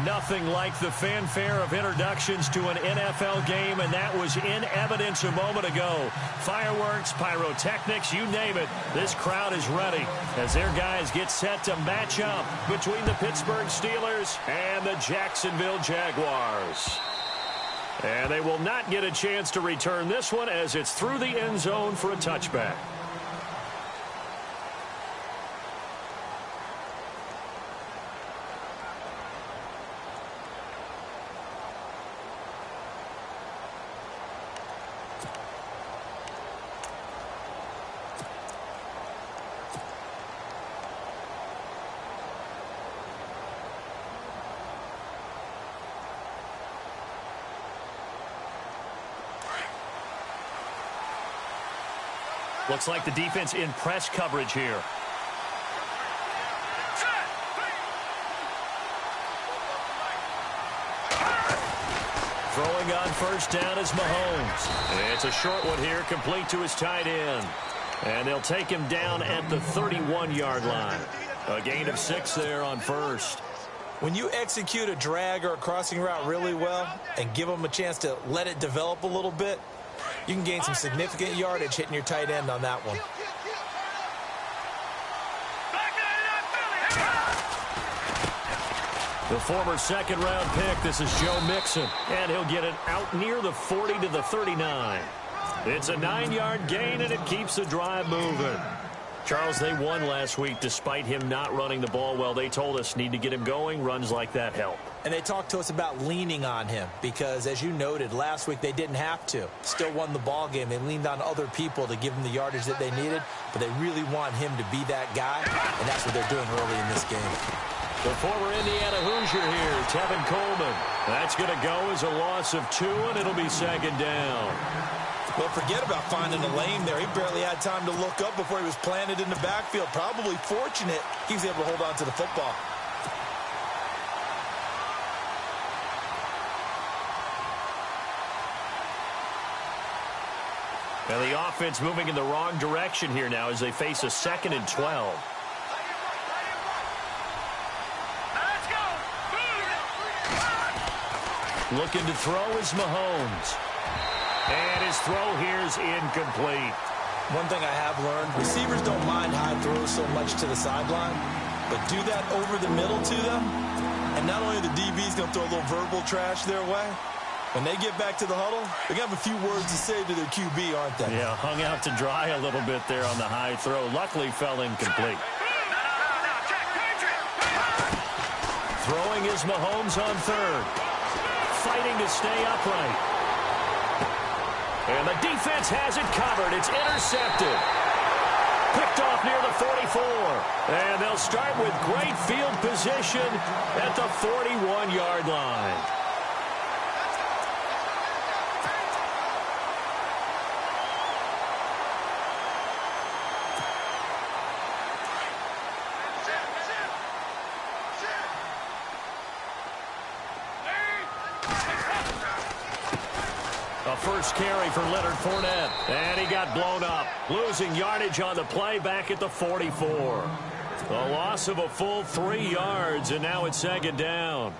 Nothing like the fanfare of introductions to an NFL game, and that was in evidence a moment ago. Fireworks, pyrotechnics, you name it. This crowd is ready as their guys get set to match up between the Pittsburgh Steelers and the Jacksonville Jaguars. And they will not get a chance to return this one as it's through the end zone for a touchback. Looks like the defense in press coverage here. Throwing on first down is Mahomes. It's a short one here, complete to his tight end. And they'll take him down at the 31-yard line. A gain of 6 there on first. When you execute a drag or a crossing route really well and give them a chance to let it develop a little bit, you can gain some significant yardage hitting your tight end on that one. The former second-round pick, this is Joe Mixon, and he'll get it out near the 40 to the 39. It's a 9-yard gain, and it keeps the drive moving. Charles, they won last week despite him not running the ball well. They told us need to get him going. Runs like that help. And they talked to us about leaning on him because, as you noted, last week they didn't have to. Still won the ball game. They leaned on other people to give them the yardage that they needed, but they really want him to be that guy, and that's what they're doing early in this game. The former Indiana Hoosier here, Tevin Coleman. That's going to go as a loss of 2, and it'll be second down. Well, forget about finding a lane there. He barely had time to look up before he was planted in the backfield. Probably fortunate he was able to hold on to the football. And the offense moving in the wrong direction here now as they face a 2nd and 12. Looking to throw is Mahomes. And his throw here is incomplete. One thing I have learned, receivers don't mind high throws so much to the sideline, but do that over the middle to them, and not only are the DBs going to throw a little verbal trash their way, when they get back to the huddle, they're going to have a few words to say to their QB, aren't they? Yeah, hung out to dry a little bit there on the high throw. Luckily fell incomplete. Throwing is Mahomes on third. Fighting to stay upright. And the defense has it covered. It's intercepted. Picked off near the 44. And they'll start with great field position at the 41-yard line. A first carry for Leonard Fournette. And he got blown up. Losing yardage on the play back at the 44. A loss of a full 3 yards, and now it's second down.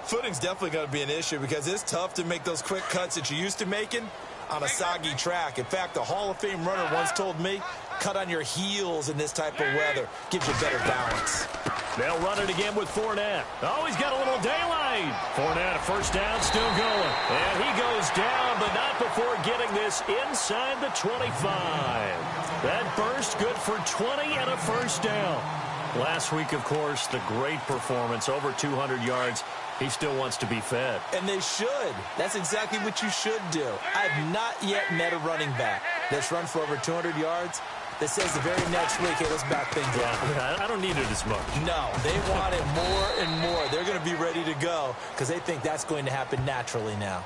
Footing's definitely going to be an issue because it's tough to make those quick cuts that you're used to making on a soggy track. In fact, a Hall of Fame runner once told me, cut on your heels in this type of weather. Gives you better balance. They'll run it again with Fournette. Oh, he's got a little daylight. Fournette, first down, still going. And he goes down, but not before getting this inside the 25. That burst good for 20 and a first down. Last week, of course, the great performance, over 200 yards. He still wants to be fed. And they should. That's exactly what you should do. I've not yet met a running back that's run for over 200 yards that says the very next week, hey, let's back things up. Yeah, I don't need it as much. No, they want it more and more. They're going to be ready to go because they think that's going to happen naturally now.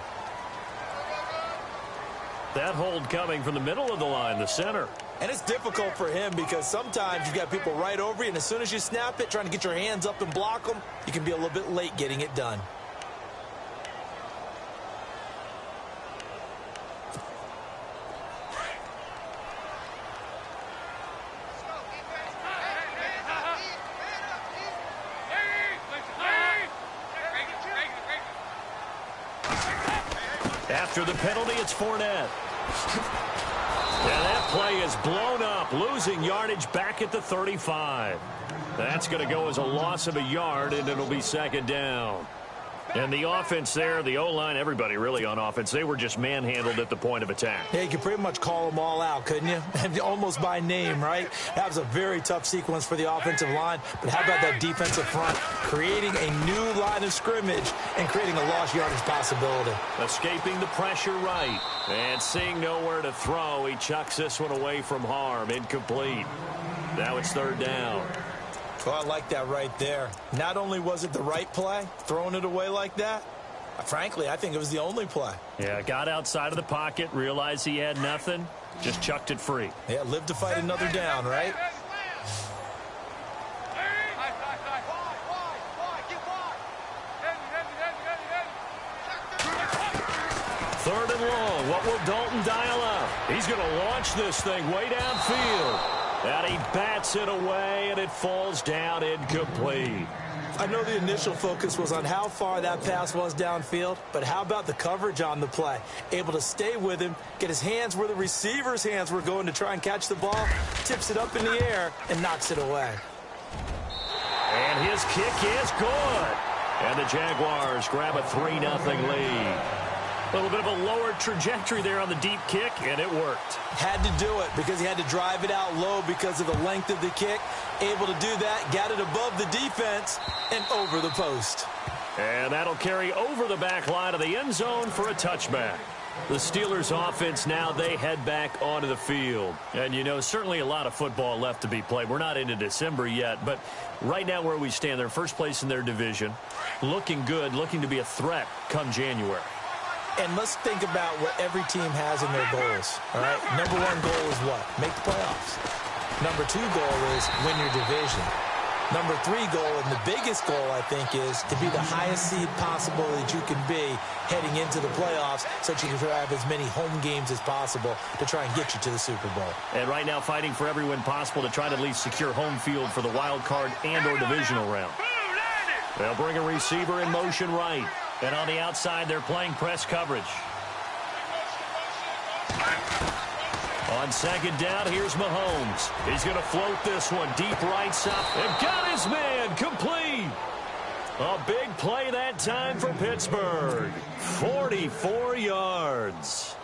That hold coming from the middle of the line, the center. And it's difficult for him because sometimes you've got people right over you, and as soon as you snap it, trying to get your hands up and block them, you can be a little bit late getting it done. After the penalty, it's Fournette. And that play is blown up, losing yardage back at the 35. That's going to go as a loss of a yard, and it'll be second down. And the offense there, the O-line, everybody really on offense, they were just manhandled at the point of attack. Yeah, you could pretty much call them all out, couldn't you? Almost by name, right? That was a very tough sequence for the offensive line. But how about that defensive front creating a new line of scrimmage and creating a lost yardage possibility? Escaping the pressure right. And seeing nowhere to throw, he chucks this one away from harm. Incomplete. Now it's third down. Well, I like that right there. Not only was it the right play, throwing it away like that, frankly, I think it was the only play. Yeah, got outside of the pocket, realized he had nothing, just chucked it free. Yeah, live to fight another down, right? Third and long. What will Dalton dial up? He's going to launch this thing way downfield. And he bats it away, and it falls down incomplete. I know the initial focus was on how far that pass was downfield, but how about the coverage on the play? Able to stay with him, get his hands where the receiver's hands were going to try and catch the ball, tips it up in the air, and knocks it away. And his kick is good. And the Jaguars grab a 3-0 lead. A little bit of a lower trajectory there on the deep kick, and it worked. Had to do it because he had to drive it out low because of the length of the kick. Able to do that, got it above the defense and over the post. And that'll carry over the back line of the end zone for a touchback. The Steelers offense now, they head back onto the field. And, you know, certainly a lot of football left to be played. We're not into December yet, but right now where we stand, they're first place in their division. Looking good, looking to be a threat come January. And let's think about what every team has in their goals, all right? Number one goal is what? Make the playoffs. Number two goal is win your division. Number three goal, and the biggest goal, I think, is to be the highest seed possible that you can be heading into the playoffs so that you can have as many home games as possible to try and get you to the Super Bowl. And right now fighting for every win possible to try to at least secure home field for the wild card and or divisional round. They'll bring a receiver in motion right. And on the outside, they're playing press coverage. On second down, here's Mahomes. He's going to float this one deep right side. And got his man complete. A big play that time for Pittsburgh. 44 yards.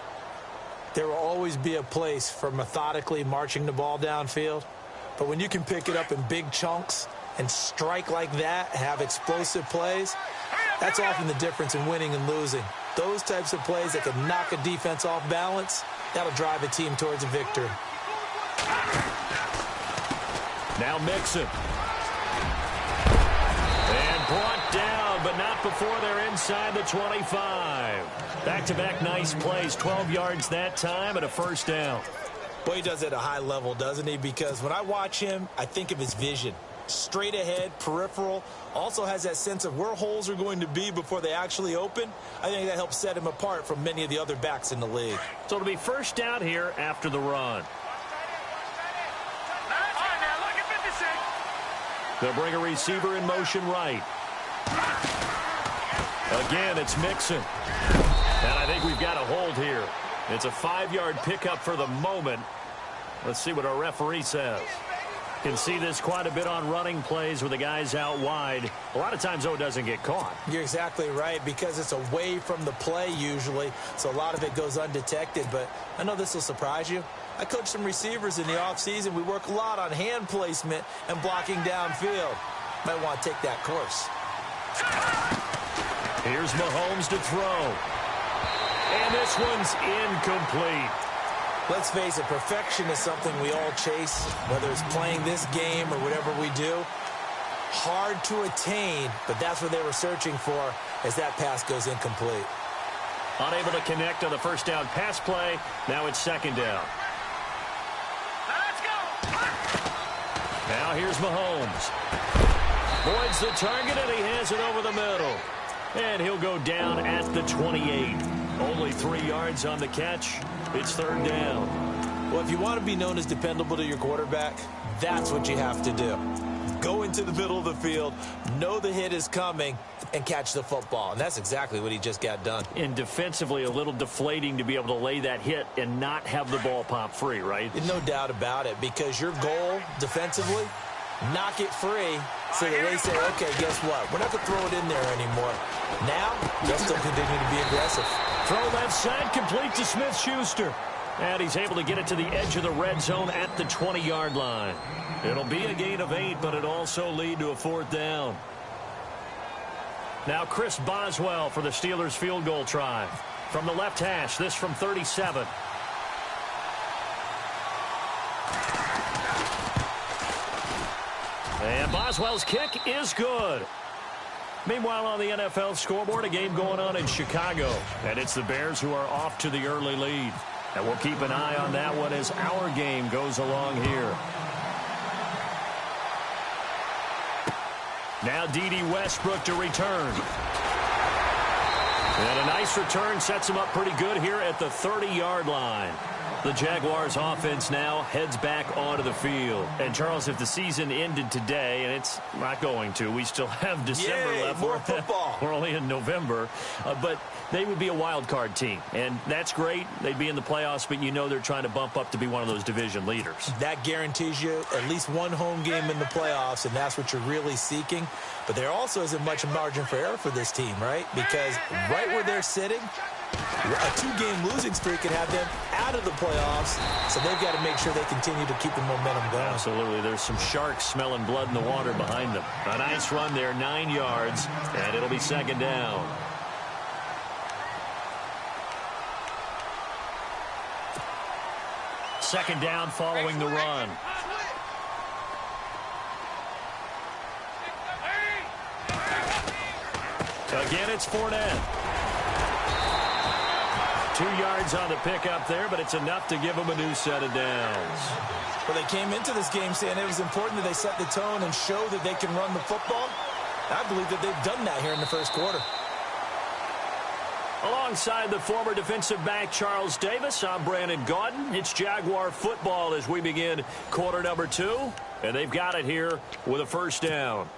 There will always be a place for methodically marching the ball downfield. But when you can pick it up in big chunks and strike like that, have explosive plays, that's often the difference in winning and losing. Those types of plays that can knock a defense off balance, that'll drive a team towards a victory. Now Mixon. And brought down, but not before they're inside the 25. Back-to-back nice plays, 12 yards that time and a first down. Well, he does it at a high level, doesn't he? Because when I watch him, I think of his vision. Straight ahead, peripheral, also has that sense of where holes are going to be before they actually open. I think that helps set him apart from many of the other backs in the league. So it'll be first down here after the run. They'll bring a receiver in motion right. Again, it's Mixon. And I think we've got a hold here. It's a 5-yard pickup for the moment. Let's see what our referee says. Can see this quite a bit on running plays with the guys out wide. A lot of times, though, it doesn't get caught. You're exactly right, because it's away from the play usually, so a lot of it goes undetected. But I know this will surprise you. I coach some receivers in the offseason. We work a lot on hand placement and blocking downfield. Might want to take that course. Here's Mahomes to throw. And this one's incomplete. Let's face it, perfection is something we all chase, whether it's playing this game or whatever we do. Hard to attain, but that's what they were searching for as that pass goes incomplete. Unable to connect on the first down pass play. Now it's second down. Let's go. Now here's Mahomes. Voids the target, and he has it over the middle. And he'll go down at the 28. Only 3 yards on the catch. It's third down. Well, if you want to be known as dependable to your quarterback, that's what you have to do. go into the middle of the field, know the hit is coming, and catch the football. And that's exactly what he just got done. And defensively, a little deflating to be able to lay that hit and not have the ball pop free, right? No doubt about it, because your goal defensively, knock it free so that they say, okay, guess what? We're not going to throw it in there anymore. Now, they'll still continue to be aggressive. Throw left side, complete to Smith-Schuster. And he's able to get it to the edge of the red zone at the 20-yard line. It'll be a gain of 8, but it'll also lead to a 4th down. Now Chris Boswell for the Steelers field goal try. From the left hash, this from 37. And Boswell's kick is good. Meanwhile, on the NFL scoreboard, a game going on in Chicago. And it's the Bears who are off to the early lead. And we'll keep an eye on that one as our game goes along here. Now D.D. Westbrook to return. And a nice return sets him up pretty good here at the 30-yard line. The Jaguars offense now heads back onto the field. And, Charles, if the season ended today, and it's not going to, we still have December left. More football. We're only in November. But they would be a wild card team. And that's great. They'd be in the playoffs, but you know they're trying to bump up to be one of those division leaders. That guarantees you at least one home game in the playoffs, and that's what you're really seeking. But there also isn't much margin for error for this team, right? Because right where they're sitting, a 2-game losing streak can have them out of the playoffs, so they've got to make sure they continue to keep the momentum going. Absolutely. There's some sharks smelling blood in the water behind them. A nice run there, 9 yards, and it'll be 2nd down. Second down following the run. Again, it's Fournette. 2 yards on the pickup there, but it's enough to give them a new set of downs. Well, they came into this game saying it was important that they set the tone and show that they can run the football. I believe that they've done that here in the first quarter. Alongside the former defensive back Charles Davis, I'm Brandon Gaudin. It's Jaguar football as we begin quarter number 2, and they've got it here with a 1st down.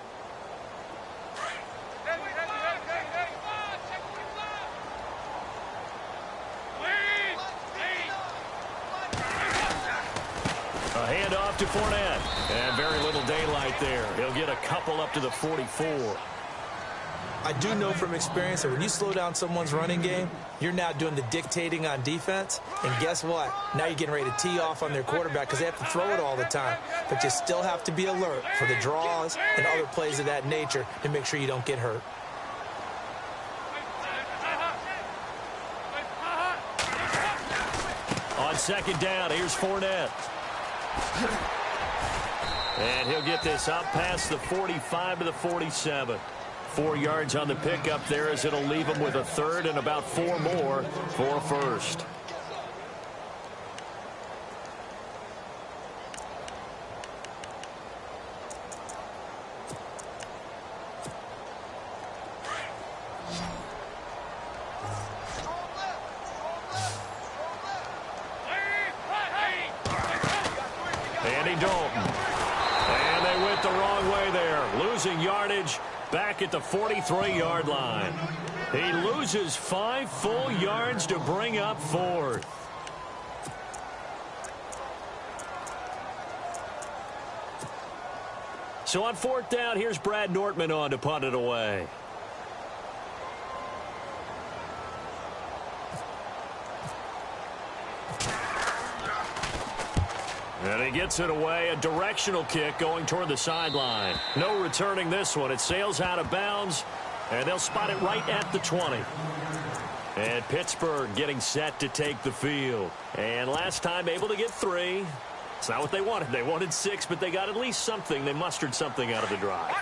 A handoff to Fournette, and very little daylight there. He'll get a couple up to the 44. I do know from experience that when you slow down someone's running game, you're now doing the dictating on defense. And guess what? Now you're getting ready to tee off on their quarterback because they have to throw it all the time. But you still have to be alert for the draws and other plays of that nature to make sure you don't get hurt. On 2nd down, here's Fournette. And he'll get this up past the 45 to the 47. 4 yards on the pickup there as it'll leave him with a 3rd and about 4 more for a 1st. Andy Dalton. And they went the wrong way there. Losing yardage back at the 43-yard line. He loses 5 full yards to bring up 4th. So on 4th down, here's Brad Nortman on to punt it away. And he gets it away, a directional kick going toward the sideline. No returning this one. It sails out of bounds, and they'll spot it right at the 20. And Pittsburgh getting set to take the field. And last time able to get 3. It's not what they wanted. They wanted 6, but they got at least something. They mustered something out of the drive.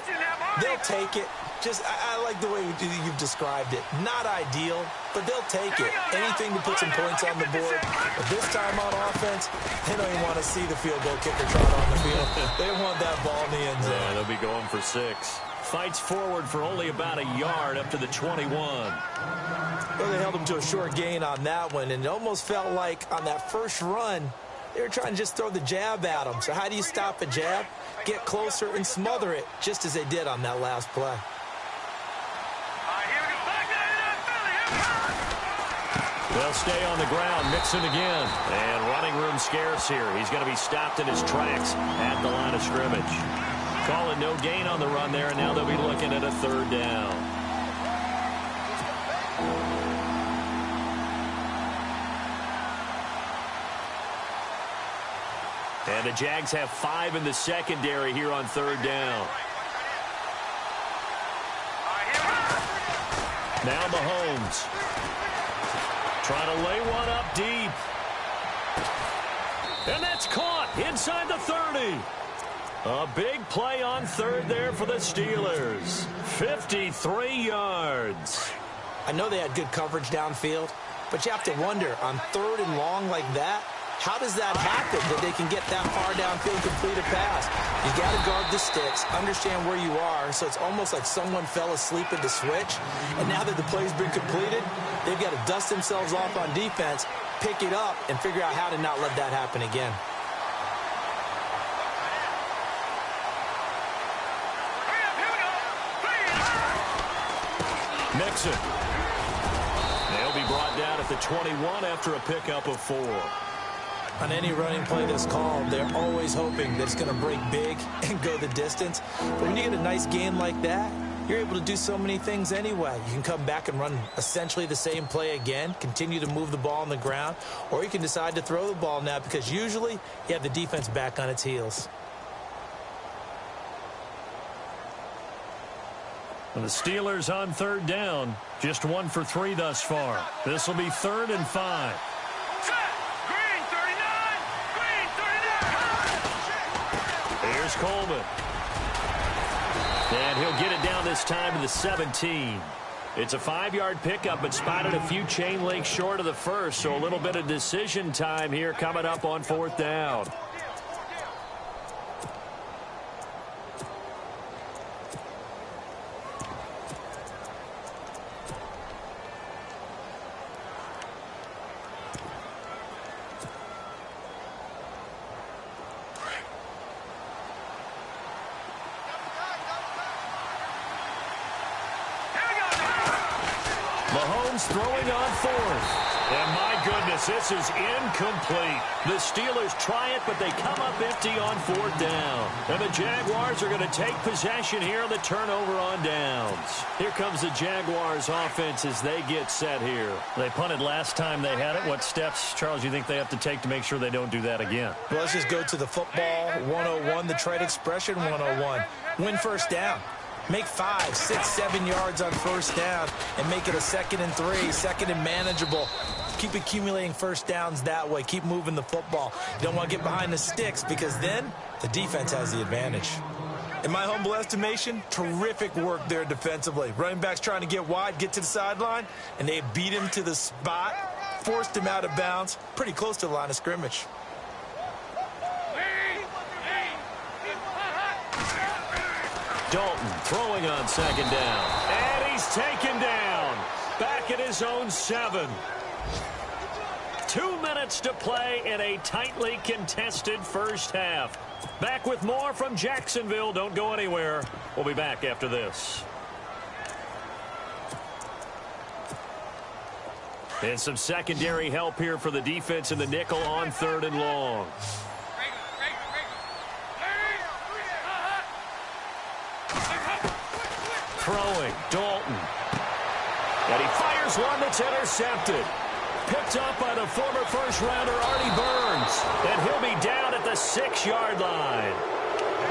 They'll take it. I like the way you've described it. Not ideal, but they'll take it. Anything to put some points on the board. But this time on offense, they don't even want to see the field goal kicker trot on the field. They want that ball in the end zone. Yeah, they'll be going for 6. Fights forward for only about a yard up to the 21. Well, they held him to a short gain on that one, and it almost felt like on that first run, They were trying to just throw the jab at him. So how do you stop a jab? Get closer and smother it, just as they did on that last play. They'll stay on the ground, Mixon again. And running room scarce here. He's going to be stopped in his tracks at the line of scrimmage. Calling no gain on the run there, and now they'll be looking at a third down. And the Jags have 5 in the secondary here on third down. Now Mahomes. Trying to lay one up deep. And that's caught inside the 30. A big play on third there for the Steelers. 53 yards. I know they had good coverage downfield, but you have to wonder, on third and long like that, how does that happen that they can get that far downfield, complete a pass? You got to guard the sticks, understand where you are, so it's almost like someone fell asleep at the switch, and now that the play's been completed, they've got to dust themselves off on defense, pick it up, and figure out how to not let that happen again. Mixon. They'll be brought down at the 21 after a pickup of 4. On any running play that's called, they're always hoping that it's going to break big and go the distance. But when you get a nice game like that, you're able to do so many things anyway. You can come back and run essentially the same play again, continue to move the ball on the ground, or you can decide to throw the ball now because usually you have the defense back on its heels. And the Steelers on third down, just 1 for 3 thus far. This will be 3rd and 5. Here's Coleman. And he'll get it down this time to the 17. It's a 5-yard pickup, but spotted a few chain links short of the first, so a little bit of decision time here coming up on 4th down. Mahomes throwing on 4th. And my goodness, this is incomplete. The Steelers try it, but they come up empty on 4th down. And the Jaguars are going to take possession here on the turnover on downs. Here comes the Jaguars offense as they get set here. They punted last time they had it. What steps, Charles, do you think they have to take to make sure they don't do that again? Well, let's just go to the football 101, the trade expression 101. Win first down. Make 5, 6, 7 yards on first down and make it a 2nd and 3, 2nd and manageable. Keep accumulating first downs that way. Keep moving the football. You don't want to get behind the sticks because then the defense has the advantage. In my humble estimation, terrific work there defensively. Running backs trying to get wide, get to the sideline, and they beat him to the spot, forced him out of bounds, pretty close to the line of scrimmage. Dalton throwing on 2nd down. And he's taken down. Back at his own 7. 2 minutes to play in a tightly contested first half. Back with more from Jacksonville. Don't go anywhere. We'll be back after this. And some secondary help here for the defense in the nickel on 3rd and long. Throwing, Dalton. And he fires one that's intercepted. Picked up by the former first-rounder Artie Burns. And he'll be down at the 6-yard line.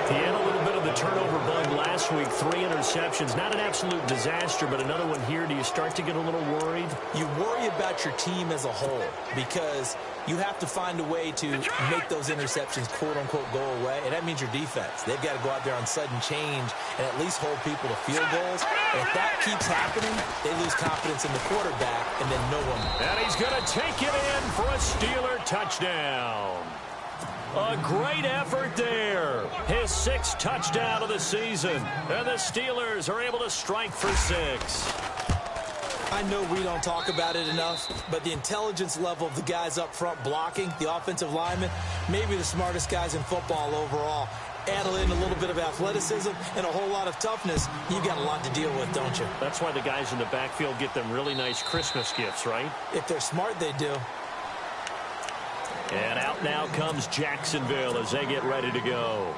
He had a little bit of the turnover bug last week. 3 interceptions. Not an absolute disaster, but another one here. Do you start to get a little worried? You worry about your team as a whole because you have to find a way to make those interceptions, quote-unquote, go away, and that means your defense. They've got to go out there on sudden change and at least hold people to field goals. And if that keeps happening, they lose confidence in the quarterback, and then no one. And he's going to take it in for a Steeler touchdown. A great effort there. His 6th touchdown of the season. And the Steelers are able to strike for 6. I know we don't talk about it enough, but the intelligence level of the guys up front blocking, the offensive linemen, maybe the smartest guys in football overall. Add in a little bit of athleticism and a whole lot of toughness, you've got a lot to deal with, don't you? That's why the guys in the backfield get them really nice Christmas gifts, right? If they're smart, they do. And out now comes Jacksonville as they get ready to go.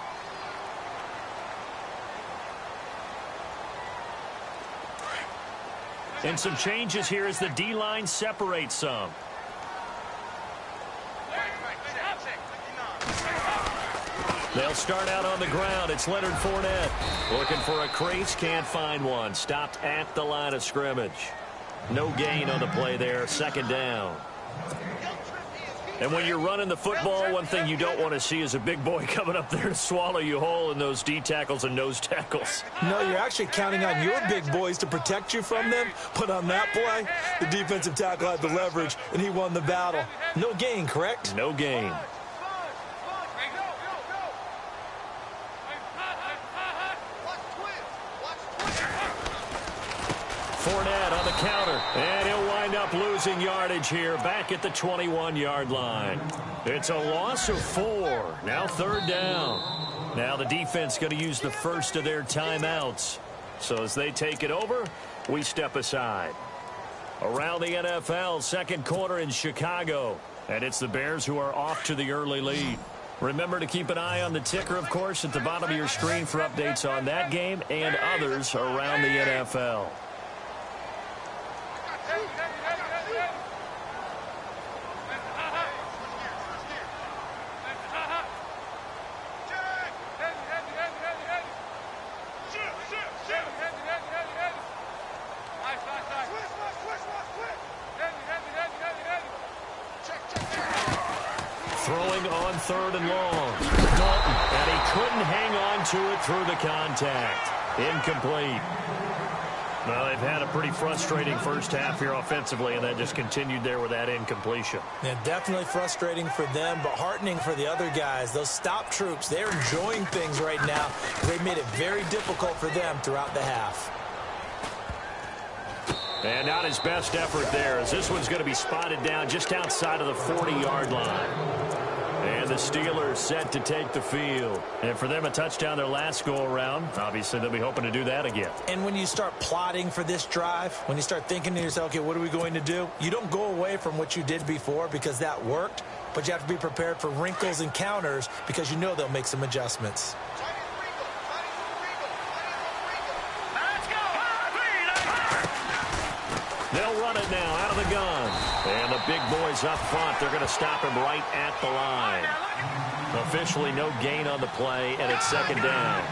And some changes here as the D-line separates some. They'll start out on the ground. It's Leonard Fournette. Looking for a crease, can't find one. Stopped at the line of scrimmage. No gain on the play there, second down. And when you're running the football, one thing you don't want to see is a big boy coming up there to swallow you whole in those D tackles and nose tackles. No, you're actually counting on your big boys to protect you from them. But on that play, the defensive tackle had the leverage, and he won the battle. No gain, correct? No gain. Fournette on the counter, and he'll wind up losing yardage here back at the 21-yard line. It's a loss of 4. Now third down. Now the defense going to use the first of their timeouts. So as they take it over, we step aside. Around the NFL, second quarter in Chicago. And it's the Bears who are off to the early lead. Remember to keep an eye on the ticker, of course, at the bottom of your screen for updates on that game and others around the NFL. Throwing on third and long. Dalton, and he couldn't hang on to it through the contact. Incomplete. Well, they've had a pretty frustrating first half here offensively, and that just continued there with that incompletion. Yeah, definitely frustrating for them, but heartening for the other guys. Those stop troops, they're enjoying things right now. They've made it very difficult for them throughout the half. And not his best effort there, as this one's going to be spotted down just outside of the 40-yard line. And the Steelers set to take the field. And for them, a touchdown their last go-around. Obviously, they'll be hoping to do that again. And when you start plotting for this drive, when you start thinking to yourself, okay, what are we going to do? You don't go away from what you did before because that worked, but you have to be prepared for wrinkles and counters because you know they'll make some adjustments. They'll run it now out of the gun. And the big boys up front, they're going to stop him right at the line. Officially no gain on the play, and it's second down.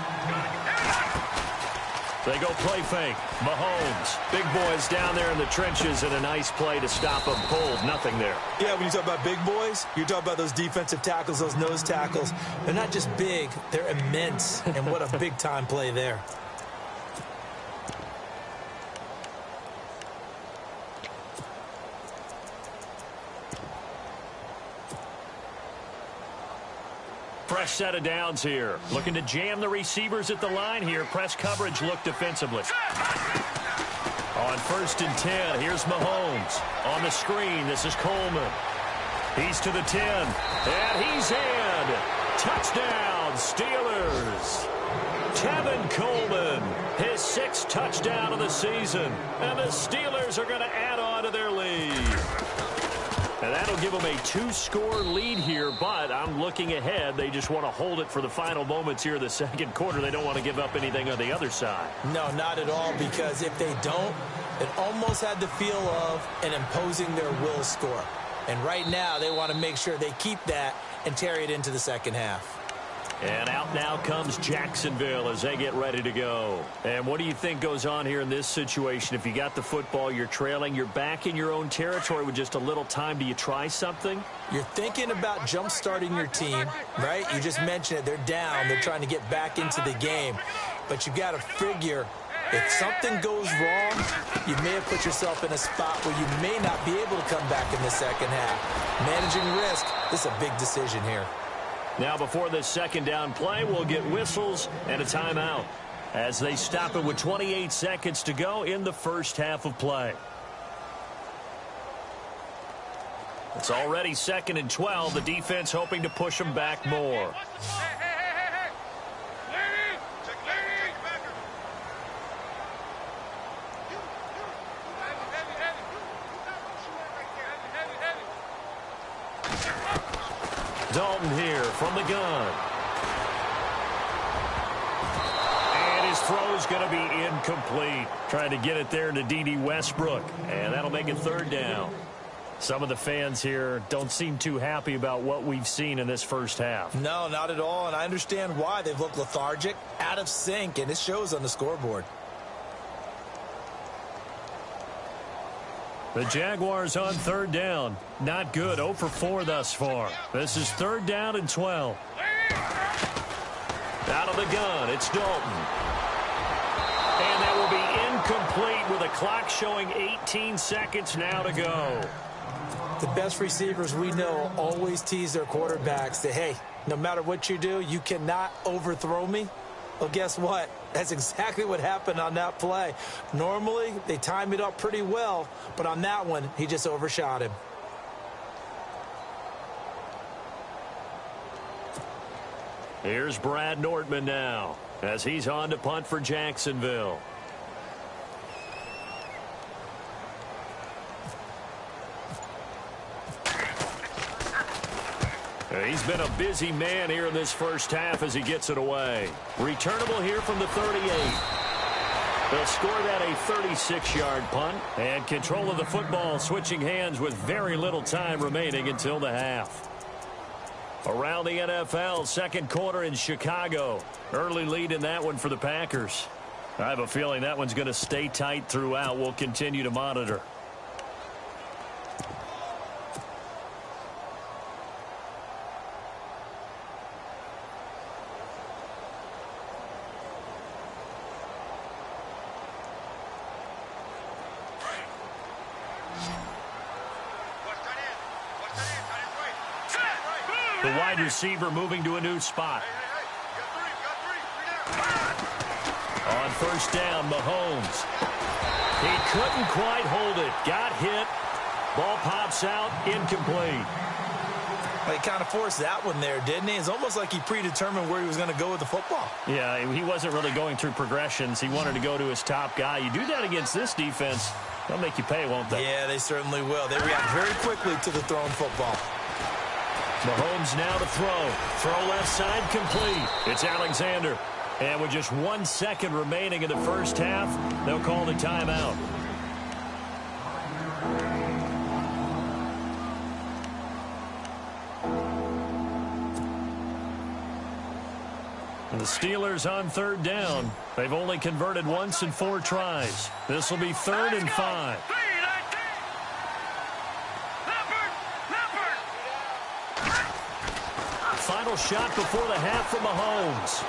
They go play fake. Mahomes. Big boys down there in the trenches, and a nice play to stop them cold. Nothing there. Yeah, when you talk about big boys, you're talking about those defensive tackles, those nose tackles. They're not just big, they're immense. And what a big-time play there. Fresh set of downs here. Looking to jam the receivers at the line here. Press coverage look defensively. On 1st and 10, here's Mahomes. On the screen, this is Coleman. He's to the 10, and he's in. Touchdown, Steelers. Tevin Coleman, his 6th touchdown of the season. And the Steelers are going to add on to their lead. And that'll give them a 2-score lead here, but I'm looking ahead. They just want to hold it for the final moments here in the second quarter. They don't want to give up anything on the other side. No, not at all, because if they don't, it almost had the feel of an imposing their will score. And right now, they want to make sure they keep that and carry it into the second half. And out now comes Jacksonville as they get ready to go. And what do you think goes on here in this situation? If you got the football, you're trailing, you're back in your own territory with just a little time. Do you try something? You're thinking about jump-starting your team, right? You just mentioned it. They're down. They're trying to get back into the game. But you got to figure, if something goes wrong, you may have put yourself in a spot where you may not be able to come back in the second half. Managing risk, this is a big decision here. Now, before this second down play, we'll get whistles and a timeout as they stop it with 28 seconds to go in the first half of play. It's already 2nd and 12. The defense hoping to push them back more. Dalton here from the gun. And his throw is going to be incomplete. Trying to get it there to D.D. Westbrook. And that'll make it 3rd down. Some of the fans here don't seem too happy about what we've seen in this first half. No, not at all, and I understand why. They've looked lethargic, out of sync, and it shows on the scoreboard. The Jaguars on 3rd down. Not good. 0 for 4 thus far. This is 3rd down and 12. Out of the gun, it's Dalton. And that will be incomplete with a clock showing 18 seconds now to go. The best receivers we know always tease their quarterbacks that, hey, no matter what you do, you cannot overthrow me. Well, guess what? That's exactly what happened on that play. Normally, they time it up pretty well, but on that one, he just overshot him. Here's Brad Nortman now as he's on to punt for Jacksonville. He's been a busy man here in this first half as he gets it away. Returnable here from the 38. They'll score that a 36-yard punt. And control of the football switching hands with very little time remaining until the half. Around the NFL, 2nd quarter in Chicago. Early lead in that one for the Packers. I have a feeling that one's going to stay tight throughout. We'll continue to monitor. The wide receiver moving to a new spot. On 1st down, Mahomes. He couldn't quite hold it. Got hit. Ball pops out. Incomplete. Well, he kind of forced that one there, didn't he? It's almost like he predetermined where he was going to go with the football. Yeah, he wasn't really going through progressions. He wanted to go to his top guy. You do that against this defense, they'll make you pay, won't they? Yeah, they certainly will. They react very quickly to the thrown football. Mahomes now to throw. Throw left side complete. It's Alexander. And with just 1 second remaining in the first half, they'll call the timeout. And the Steelers on 3rd down. They've only converted once in 4 tries. This will be 3rd and 5. Final shot before the half from Mahomes.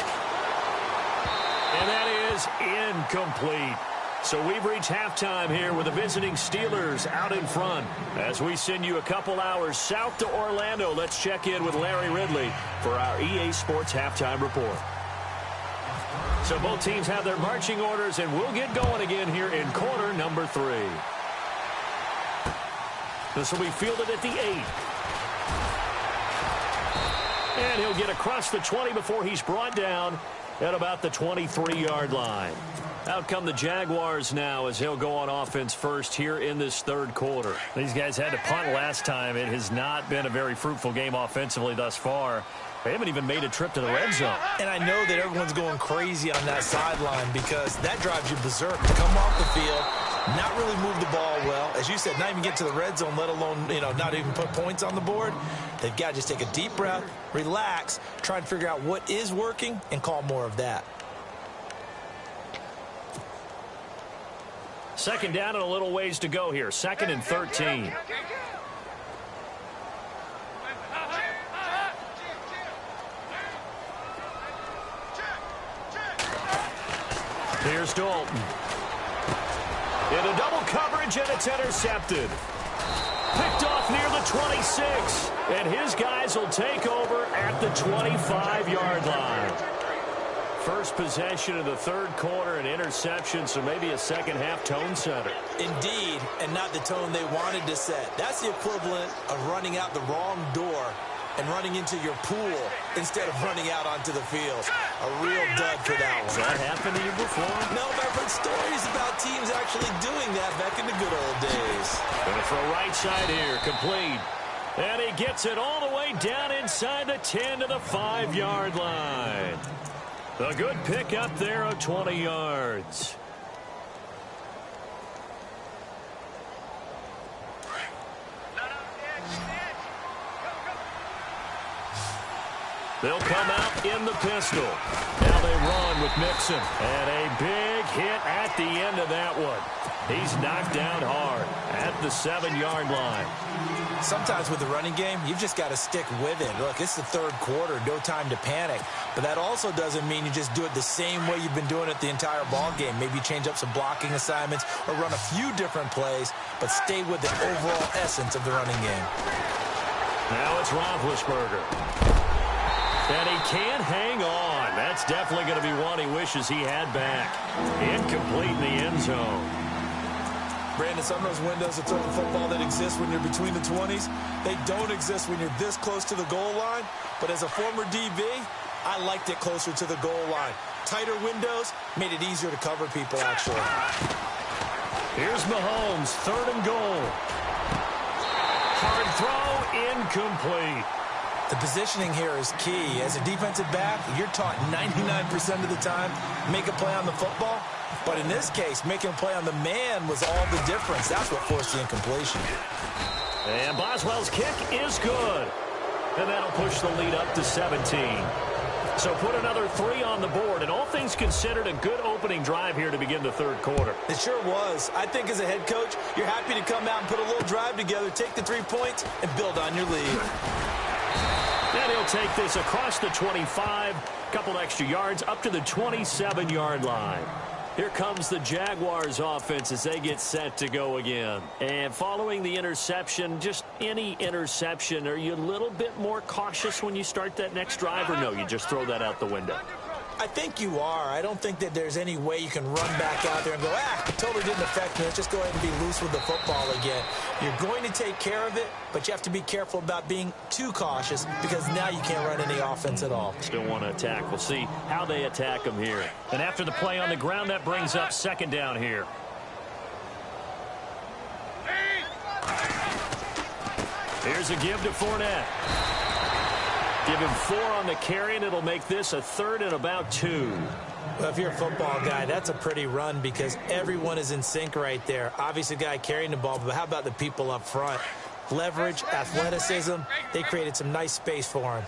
And that is incomplete. So we've reached halftime here with the visiting Steelers out in front. As we send you a couple hours south to Orlando, let's check in with Larry Ridley for our EA Sports Halftime Report. So both teams have their marching orders, and we'll get going again here in quarter number 3. This will be fielded at the 8. And he'll get across the 20 before he's brought down at about the 23-yard line. Out come the Jaguars now as he'll go on offense first here in this 3rd quarter. These guys had to punt last time. It has not been a very fruitful game offensively thus far. They haven't even made a trip to the red zone. And I know that everyone's going crazy on that sideline because that drives you berserk to come off the field, not really move the ball well. As you said, not even get to the red zone, let alone, not even put points on the board. They've got to just take a deep breath, relax, try and figure out what is working, and call more of that. 2nd down and a little ways to go here. 2nd and 13. Here's Dalton. Into double coverage, and it's intercepted. Picked off near the 26. And his guys will take over at the 25-yard line. first possession of the third quarter, an interception, so maybe a second-half tone setter. Indeed, and not the tone they wanted to set. That's the equivalent of running out the wrong door and running into your pool instead of running out onto the field. A real dud for that one. Has that happened to you before? No, but I've heard stories about teams actually doing that back in the good old days. Going to throw right side here, complete. And he gets it all the way down inside the 10 to the 5-yard line. A good pick up there of 20 yards. They'll come out in the pistol. Now they run with Mixon. And a big hit at the end of that one. He's knocked down hard at the 7-yard line. Sometimes with the running game, you've just got to stick with it. Look, it's the third quarter, no time to panic. But that also doesn't mean you just do it the same way you've been doing it the entire ball game. Maybe change up some blocking assignments or run a few different plays, but stay with the overall essence of the running game. Now it's Roethlisberger. And he can't hang on. That's definitely going to be one he wishes he had back. Incomplete in the end zone. Brandon, some of those windows of throwing football that exist when you're between the 20s, they don't exist when you're this close to the goal line. But as a former DB, I liked it closer to the goal line. Tighter windows made it easier to cover people, actually. Here's Mahomes, 3rd and goal. Hard throw, incomplete. The positioning here is key. As a defensive back, you're taught 99% of the time, make a play on the football. But in this case, making a play on the man was all the difference. That's what forced the incompletion. And Boswell's kick is good. And that'll push the lead up to 17. So put another 3 on the board. And all things considered, a good opening drive here to begin the third quarter. It sure was. I think as a head coach, you're happy to come out and put a little drive together, take the 3 points, and build on your lead. And he'll take this across the 25, couple extra yards, up to the 27-yard line. Here comes the Jaguars offense as they get set to go again. And following the interception, just any interception, are you a little bit more cautious when you start that next drive, or no, you just throw that out the window? I think you are. I don't think that there's any way you can run back out there and go, it totally didn't affect me. Let's just go ahead and be loose with the football again. You're going to take care of it, but you have to be careful about being too cautious because now you can't run any offense at all. Still want to attack. We'll see how they attack them here. And after the play on the ground, that brings up 2nd down here. Here's a give to Fournette. Give him 4 on the carry, and it'll make this a 3rd and about 2. Well, if you're a football guy, that's a pretty run because everyone is in sync right there. Obviously, the guy carrying the ball, but how about the people up front? Leverage, athleticism, they created some nice space for him.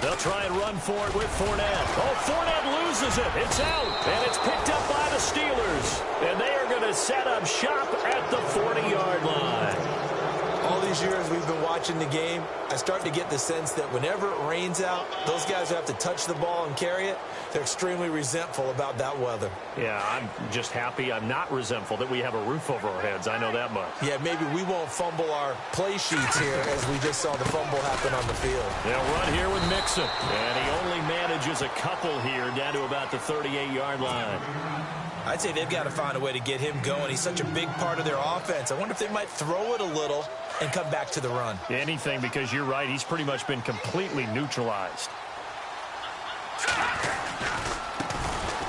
They'll try and run for it with Fournette. Oh, Fournette loses it. It's out, and it's picked up by the Steelers. And they are going to set up shop at the 40-yard line. All these years we've been watching the game, I start to get the sense that whenever it rains out, those guys who have to touch the ball and carry it, they're extremely resentful about that weather. Yeah, I'm just happy I'm not resentful that we have a roof over our heads. I know that much. Yeah, maybe we won't fumble our play sheets here as we just saw the fumble happen on the field. They'll run here with Mixon. And he only manages a couple here down to about the 38-yard line. I'd say they've got to find a way to get him going. He's such a big part of their offense. I wonder if they might throw it a little and come back to the run. Anything, because you're right. He's pretty much been completely neutralized.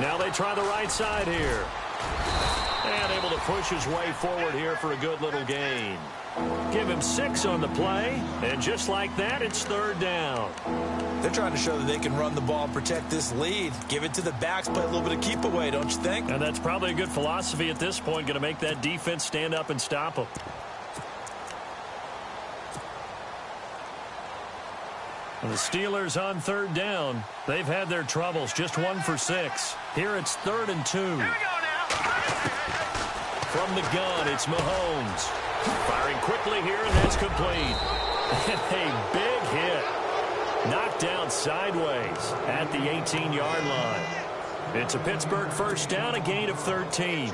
Now they try the right side here. And able to push his way forward here for a good little gain. Give him 6 on the play. And just like that, it's 3rd down. They're trying to show that they can run the ball and protect this lead. Give it to the backs, play a little bit of keep away, don't you think? And that's probably a good philosophy at this point. Going to make that defense stand up and stop them. And the Steelers on 3rd down. They've had their troubles. Just 1 for 6. Here it's 3rd and 2. Here we go now. From the gun, it's Mahomes. Firing quickly here, and that's complete. A big hit. Knocked down sideways at the 18-yard line. It's a Pittsburgh 1st down, a gain of 13.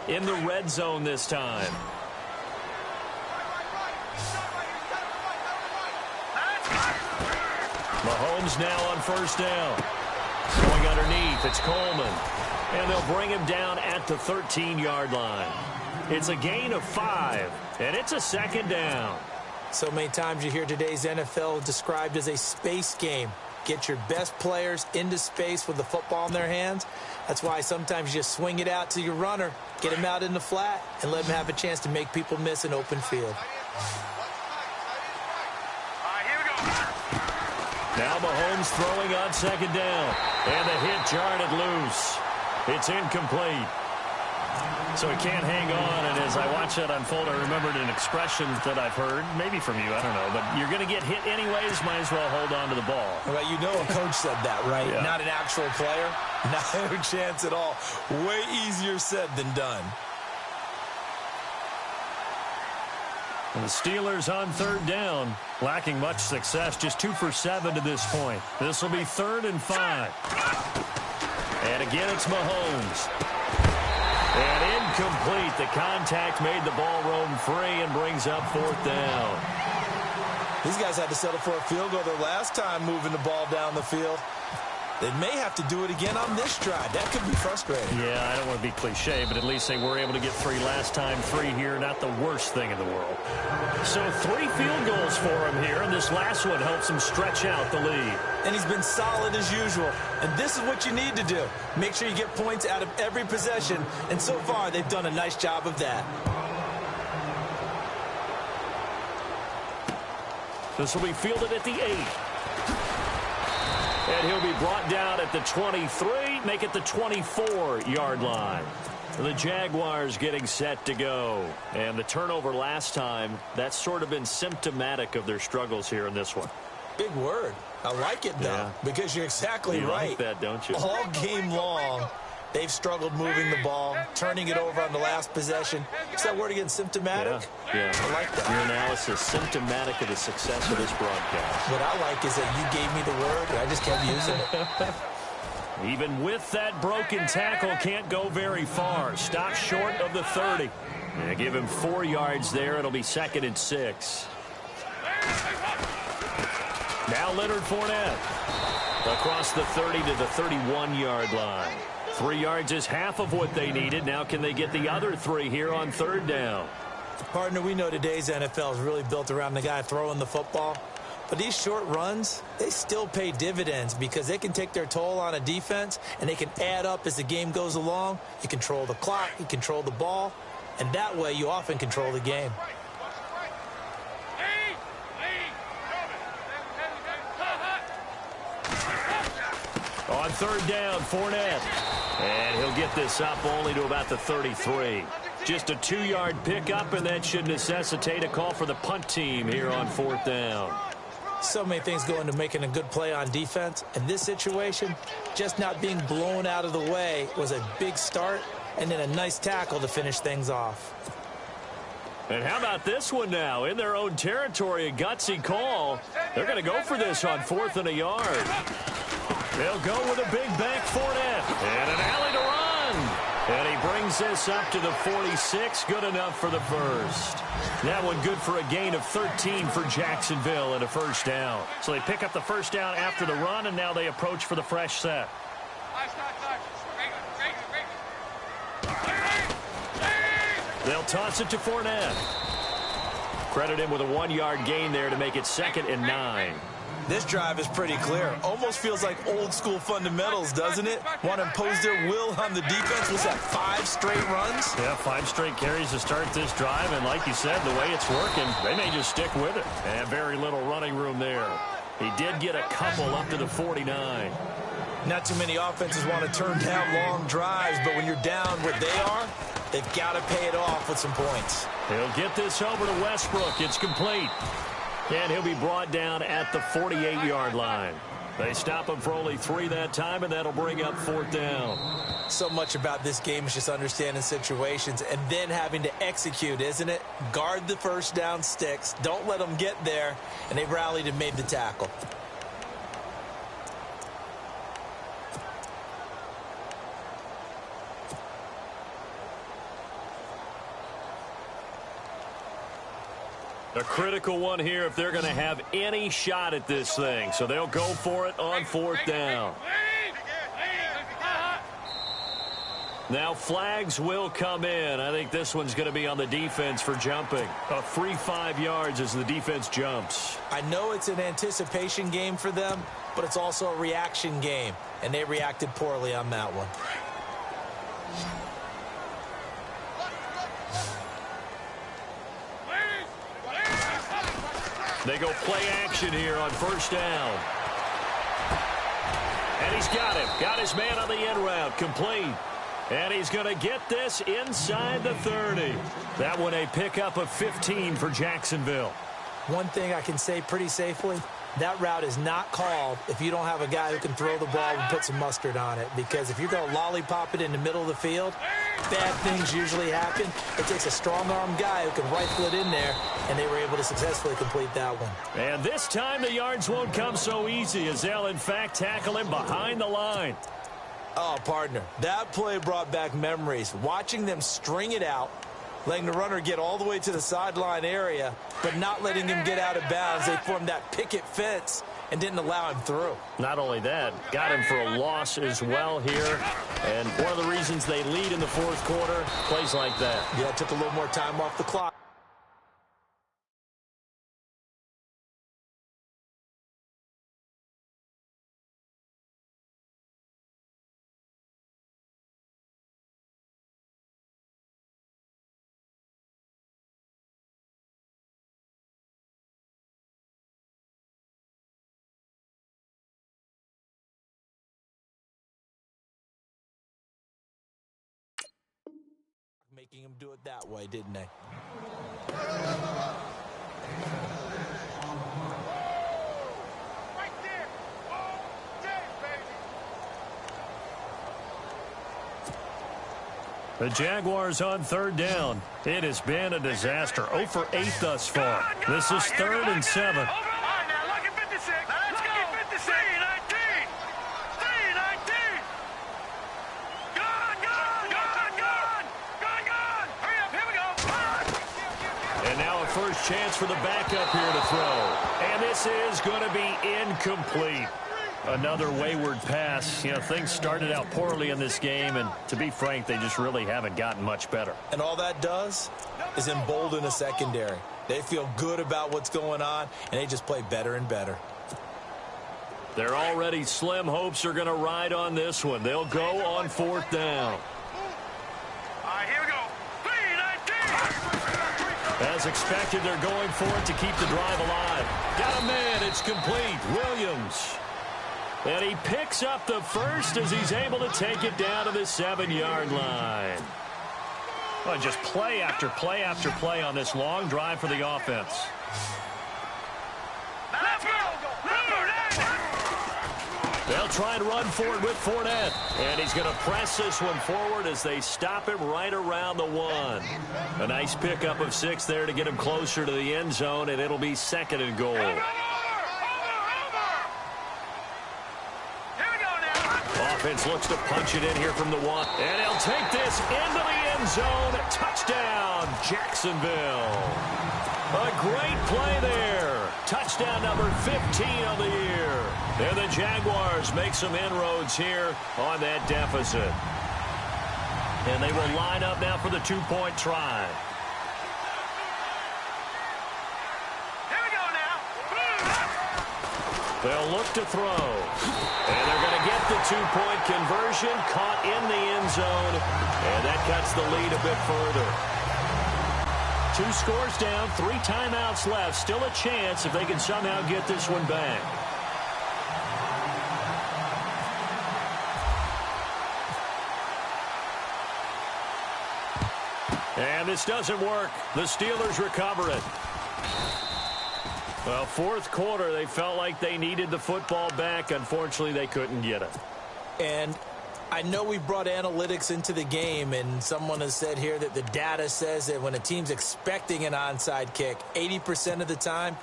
In the red zone this time. Mahomes now on first down. Going underneath, it's Coleman. And they'll bring him down at the 13-yard line. It's a gain of 5, and it's a second down. So many times you hear today's NFL described as a space game. Get your best players into space with the football in their hands. That's why sometimes you just swing it out to your runner, get him out in the flat, and let him have a chance to make people miss an open field. Now Mahomes throwing on second down. And the hit jarred it loose. It's incomplete. So he can't hang on, and as I watch that unfold, I remembered an expression that I've heard, maybe from you, I don't know, but you're going to get hit anyways, might as well hold on to the ball. Well, you know a coach said that, right? Yeah. Not an actual player. No chance at all. Way easier said than done. And the Steelers on third down, lacking much success, just 2 for 7 to this point. This will be 3rd and 5. And again, it's Mahomes. And incomplete. The contact made the ball roam free and brings up 4th down. These guys had to settle for a field goal their last time moving the ball down the field. They may have to do it again on this drive. That could be frustrating. Yeah, I don't want to be cliche, but at least they were able to get 3 last time. 3 here, not the worst thing in the world. So 3 field goals for him here, and this last one helps him stretch out the lead. And he's been solid as usual. And this is what you need to do. Make sure you get points out of every possession. And so far, they've done a nice job of that. This will be fielded at the 8. And he'll be brought down at the 23, make it the 24-yard line. The Jaguars getting set to go. And the turnover last time, that's sort of been symptomatic of their struggles here in this one. Big word. I like it, though, yeah. Because you're exactly you right. Like that, don't you? All game long, they've struggled moving the ball, turning it over on the last possession. Is that word again, symptomatic? Yeah. I like that. Your analysis, symptomatic of the success of this broadcast. What I like is that you gave me the word, and I just kept using it. Even with that broken tackle, can't go very far. Stop short of the 30. And give him 4 yards there. It'll be 2nd and 6. Now Leonard Fournette. Across the 30 to the 31-yard line. 3 yards is half of what they needed. Now can they get the other 3 here on 3rd down? Partner, we know today's NFL is really built around the guy throwing the football. But these short runs, they still pay dividends because they can take their toll on a defense, and they can add up as the game goes along. You control the clock, you control the ball, and that way you often control the game. On 3rd down, Fournette. And he'll get this up only to about the 33. Just a 2-yard pickup, and that should necessitate a call for the punt team here on 4th down. So many things go into making a good play on defense. In this situation, just not being blown out of the way was a big start, and then a nice tackle to finish things off. And how about this one now? In their own territory, a gutsy call. They're going to go for this on 4th and a yard. They'll go with a big bank Fournette. And an alley to run. And he brings this up to the 46. Good enough for the first. That one good for a gain of 13 for Jacksonville and a 1st down. So they pick up the 1st down after the run, and now they approach for the fresh set. They'll toss it to Fournette. Credit him with a 1-yard gain there to make it 2nd and 9. This drive is pretty clear. Almost feels like old school fundamentals, doesn't it? Want to impose their will on the defense. Was that 5 straight runs? Yeah, 5 straight carries to start this drive. And like you said, the way it's working, they may just stick with it. And very little running room there. He did get a couple up to the 49. Not too many offenses want to turn down long drives, but when you're down where they are, they've got to pay it off with some points. He'll get this over to Westbrook. It's complete. And he'll be brought down at the 48-yard line. They stop him for only 3 that time, and that'll bring up 4th down. So much about this game is just understanding situations and then having to execute, isn't it? Guard the 1st down sticks. Don't let them get there. And they rallied and made the tackle. A critical one here if they're going to have any shot at this thing. So they'll go for it on fourth down. Now flags will come in. I think this one's going to be on the defense for jumping. A free 5 yards as the defense jumps. I know it's an anticipation game for them, but it's also a reaction game, and they reacted poorly on that one. They go play action here on first down. And he's got him. Got his man on the end route. Complete. And he's going to get this inside the 30. That one a pickup of 15 for Jacksonville. One thing I can say pretty safely, that route is not called if you don't have a guy who can throw the ball and put some mustard on it. Because if you're going to lollipop it in the middle of the field, bad things usually happen. It takes a strong-arm guy who can rifle it in there, and they were able to successfully complete that one. And this time the yards won't come so easy as they'll, in fact, tackle him behind the line. Oh, partner, that play brought back memories. Watching them string it out, letting the runner get all the way to the sideline area, but not letting him get out of bounds. They formed that picket fence and didn't allow him through. Not only that, got him for a loss as well here. And one of the reasons they lead in the fourth quarter, plays like that. Yeah, it took a little more time off the clock. Making him do it that way, didn't they? Right there. All day, baby. The Jaguars on third down. It has been a disaster. 0 for 8 thus far. This is 3rd and 7. All right, now, lucky 56. Let's go. 56. 319. 319. Gone, gone, gone, gone. Gone, gone. Hurry up, here we go. And now a first chance for the backup here to throw. And this is going to be incomplete. Another wayward pass. You know, things started out poorly in this game, and to be frank, they just really haven't gotten much better. And all that does is embolden a secondary. They feel good about what's going on, and they just play better and better. Their already slim hopes are going to ride on this one. They'll go on fourth down. All right, here we go. 319. As expected, they're going for it to keep the drive alive. Got a man. It's complete. Williams. And he picks up the first as he's able to take it down to the 7-yard line. Well, just play after play after play on this long drive for the offense. Let's go. They'll try and run for it with Fournette. And he's going to press this one forward as they stop him right around the 1. A nice pickup of 6 there to get him closer to the end zone, and it'll be 2nd and goal. Offense looks to punch it in here from the 1. And he'll take this into the end zone. Touchdown, Jacksonville. A great play there. Touchdown number 15 of the year. And the Jaguars make some inroads here on that deficit. And they will line up now for the 2-point try. Here we go now. They'll look to throw. And they're going to get the 2-point conversion, caught in the end zone, and that cuts the lead a bit further. 2 scores down, 3 timeouts left. Still a chance if they can somehow get this one back. And this doesn't work. The Steelers recover it. Well, fourth quarter, they felt like they needed the football back. Unfortunately, they couldn't get it. And I know we brought analytics into the game, and someone has said here that the data says that when a team's expecting an onside kick, 80% of the time,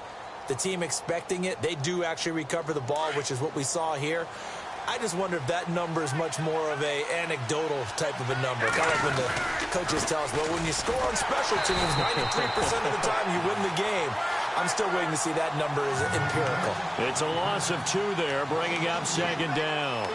the team expecting it, they do actually recover the ball, which is what we saw here. I just wonder if that number is much more of a anecdotal type of a number. Kind of like when the coaches tell us, well, when you score on special teams, 93% of the time you win the game. I'm still waiting to see that number is empirical. It's a loss of 2 there, bringing up second down.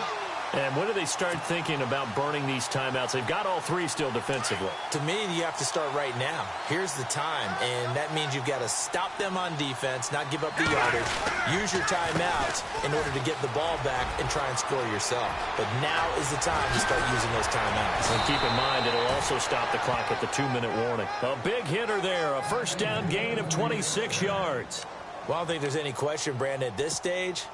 And when do they start thinking about burning these timeouts? They've got all 3 still defensively. To me, you have to start right now. Here's the time, and that means you've got to stop them on defense, not give up the yardage, use your timeouts in order to get the ball back and try and score yourself. But now is the time to start using those timeouts. And keep in mind, it'll also stop the clock at the 2-minute warning. A big hitter there, a first down gain of 26 yards. Well, I don't think there's any question, Brandon, at this stage.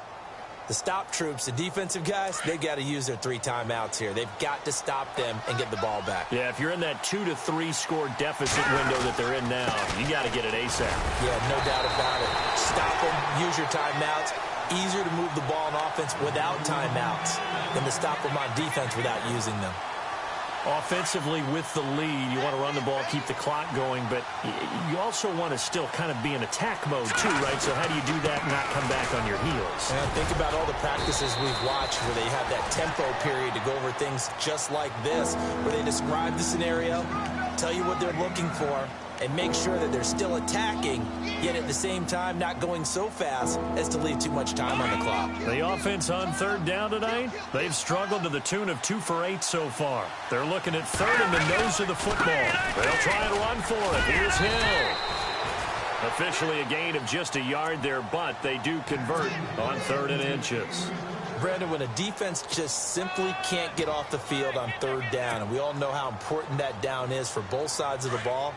The stop troops, the defensive guys, they've got to use their 3 timeouts here. They've got to stop them and get the ball back. Yeah, if you're in that 2 to 3 score deficit window that they're in now, you got to get it ASAP. Yeah, no doubt about it. Stop them, use your timeouts. Easier to move the ball on offense without timeouts than to stop them on defense without using them. Offensively with the lead, you want to run the ball, keep the clock going, but you also want to still kind of be in attack mode too, right? So how do you do that and not come back on your heels? And think about all the practices we've watched where they have that tempo period to go over things just like this, where they describe the scenario, tell you what they're looking for, and make sure that they're still attacking, yet at the same time not going so fast as to leave too much time on the clock. The offense on third down tonight, they've struggled to the tune of 2 for 8 so far. They're looking at third in the nose of the football. They'll try and run for it. Here's Hill. Officially a gain of just a yard there, but they do convert on 3rd and inches. Brandon, when a defense just simply can't get off the field on 3rd down, and we all know how important that down is for both sides of the ball,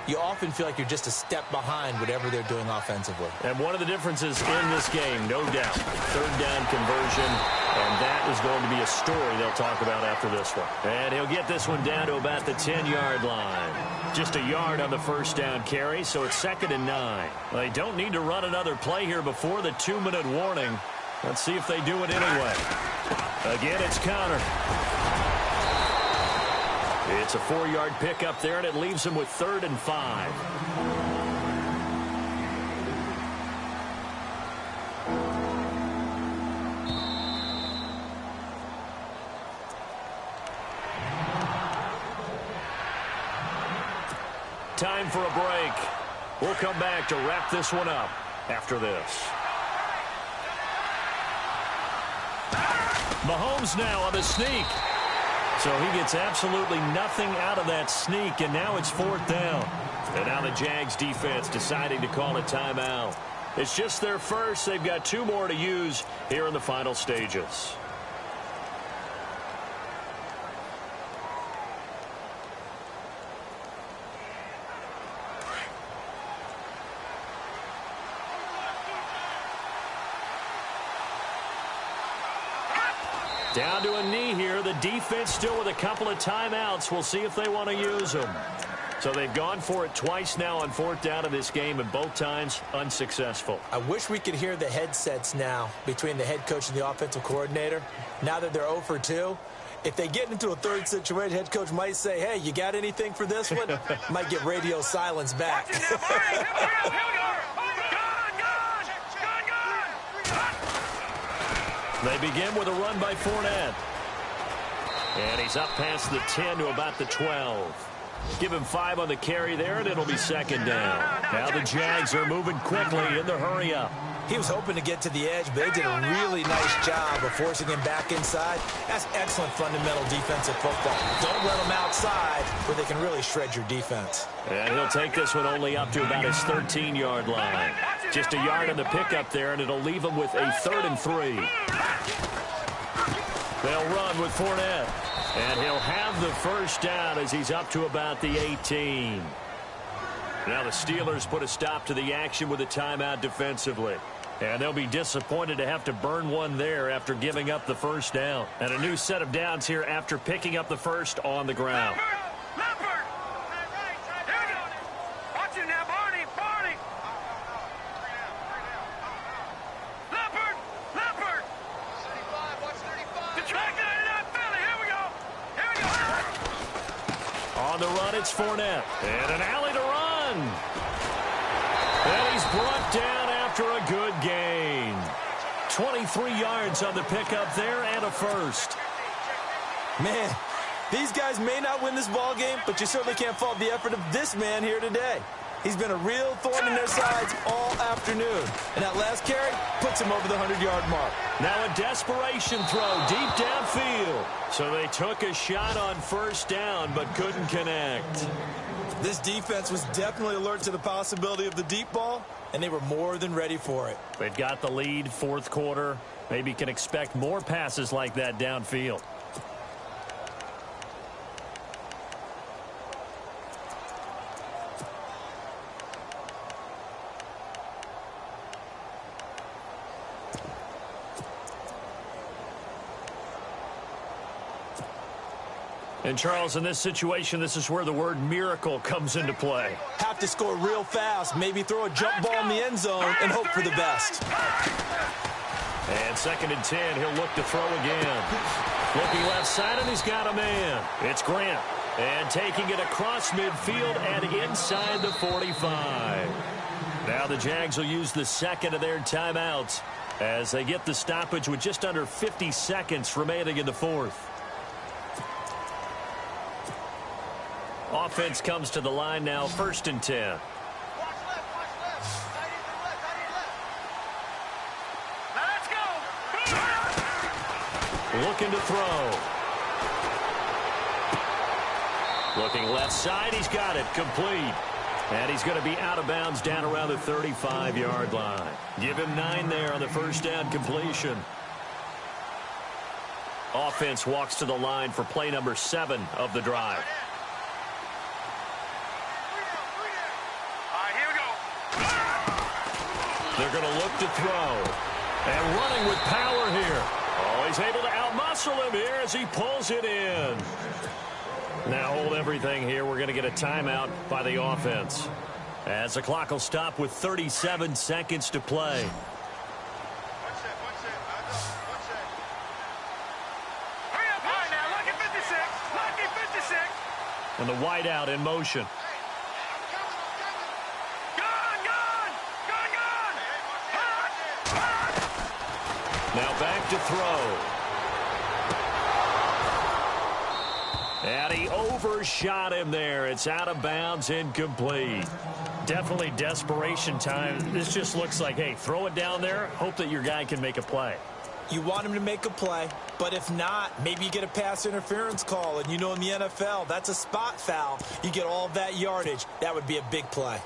you often feel like you're just a step behind whatever they're doing offensively. And one of the differences in this game, no doubt, 3rd down conversion, and that is going to be a story they'll talk about after this one. And he'll get this one down to about the 10-yard line. Just a yard on the first down carry, so it's 2nd and 9. They don't need to run another play here before the 2-minute warning. Let's see if they do it anyway. Again, it's Connor. It's a 4-yard pickup there, and it leaves him with 3rd and 5. Time for a break. We'll come back to wrap this one up after this. Mahomes now on the sneak. So he gets absolutely nothing out of that sneak, and now it's 4th down. And now the Jags defense deciding to call a timeout. It's just their first. They've got 2 more to use here in the final stages. Down to a knee here. The defense still with a couple of timeouts. We'll see if they want to use them. So they've gone for it twice now on 4th down in this game, and both times unsuccessful. I wish we could hear the headsets now between the head coach and the offensive coordinator. Now that they're 0 for 2, if they get into a 3rd situation, head coach might say, hey, you got anything for this one? Might get radio silence back. They begin with a run by Fournette. And he's up past the 10 to about the 12. Give him 5 on the carry there, and it'll be 2nd down. Now the Jags are moving quickly in the hurry-up. He was hoping to get to the edge, but they did a really nice job of forcing him back inside. That's excellent fundamental defensive football. Don't let them outside where they can really shred your defense. And he'll take this one only up to about his 13-yard line. Just a yard on the pickup there, and it'll leave him with a 3rd and 3. They'll run with Fournette. And he'll have the first down as he's up to about the 18. Now the Steelers put a stop to the action with a timeout defensively. And they'll be disappointed to have to burn one there after giving up the first down. And a new set of downs here after picking up the first on the ground. Leopard! Here we go. Watch him now, Barney. Barney! Leopard! Leopard! 35, watch 35. The track 99 Philly. Here we go. Here we go. On the run, it's Fournette. And an alley to run. And he's brought down after a good gain. 23 yards on the pickup there and a first. Man, these guys may not win this ball game, but you certainly can't fault the effort of this man here today. He's been a real thorn in their sides all afternoon. And that last carry puts him over the 100-yard mark. Now a desperation throw deep downfield. So they took a shot on first down but couldn't connect. This defense was definitely alert to the possibility of the deep ball, and they were more than ready for it. They've got the lead, fourth quarter. Maybe can expect more passes like that downfield. And, Charles, in this situation, this is where the word miracle comes into play. Have to score real fast, maybe throw a jump ball in the end zone and hope for the best. And 2nd and 10, he'll look to throw again. Looking left side, and he's got a man. It's Grant. And taking it across midfield and inside the 45. Now the Jags will use the second of their timeouts as they get the stoppage with just under 50 seconds remaining in the fourth. Offense comes to the line now, 1st and 10. Let's go. Looking to throw. Looking left side, he's got it, complete. And he's going to be out of bounds down around the 35-yard line. Give him 9 there on the first down completion. Offense walks to the line for play number 7 of the drive. They're going to look to throw. And running with power here. Oh, he's able to outmuscle him here as he pulls it in. Now hold everything here. We're going to get a timeout by the offense. As the clock will stop with 37 seconds to play. Hurry up, hurry now. Lucky 56. Lucky 56. And the wideout in motion. Now back to throw. And he overshot him there. It's out of bounds, incomplete. Definitely desperation time. This just looks like, hey, throw it down there, hope that your guy can make a play. You want him to make a play, but if not, maybe you get a pass interference call. And you know in the NFL, that's a spot foul. You get all that yardage. That would be a big play.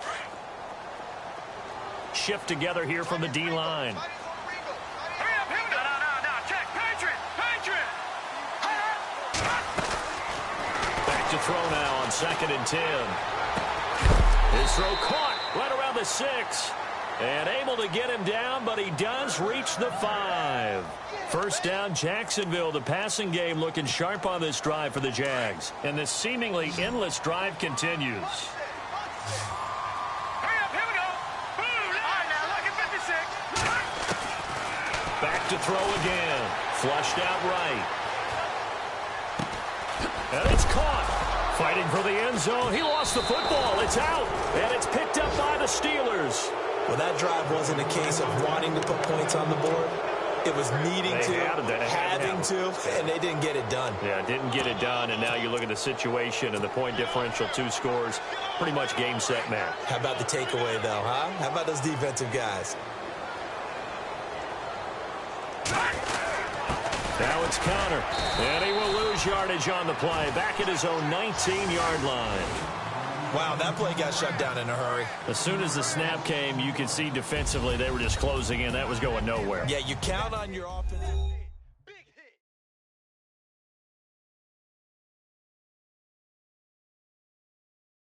Shift together here from the D-line. To throw now on 2nd and 10. His throw caught right around the 6. And able to get him down, but he does reach the 5. First down, Jacksonville. The passing game looking sharp on this drive for the Jags. And this seemingly endless drive continues. Hurry up, here we go. Boom, line now, lucky 56. Back to throw again. Flushed out right. And it's caught. Fighting for the end zone. He lost the football. It's out. And it's picked up by the Steelers. Well, that drive wasn't a case of wanting to put points on the board. It was needing having to, and they didn't get it done. Yeah, didn't get it done, and now you look at the situation and the point differential, 2 scores, pretty much game, set, match. How about the takeaway, though, huh? How about those defensive guys? Now it's Connor, and he will lose yardage on the play, back at his own 19-yard line. Wow, that play got shut down in a hurry. As soon as the snap came, you could see defensively they were just closing in. That was going nowhere. Yeah, you count on your offense.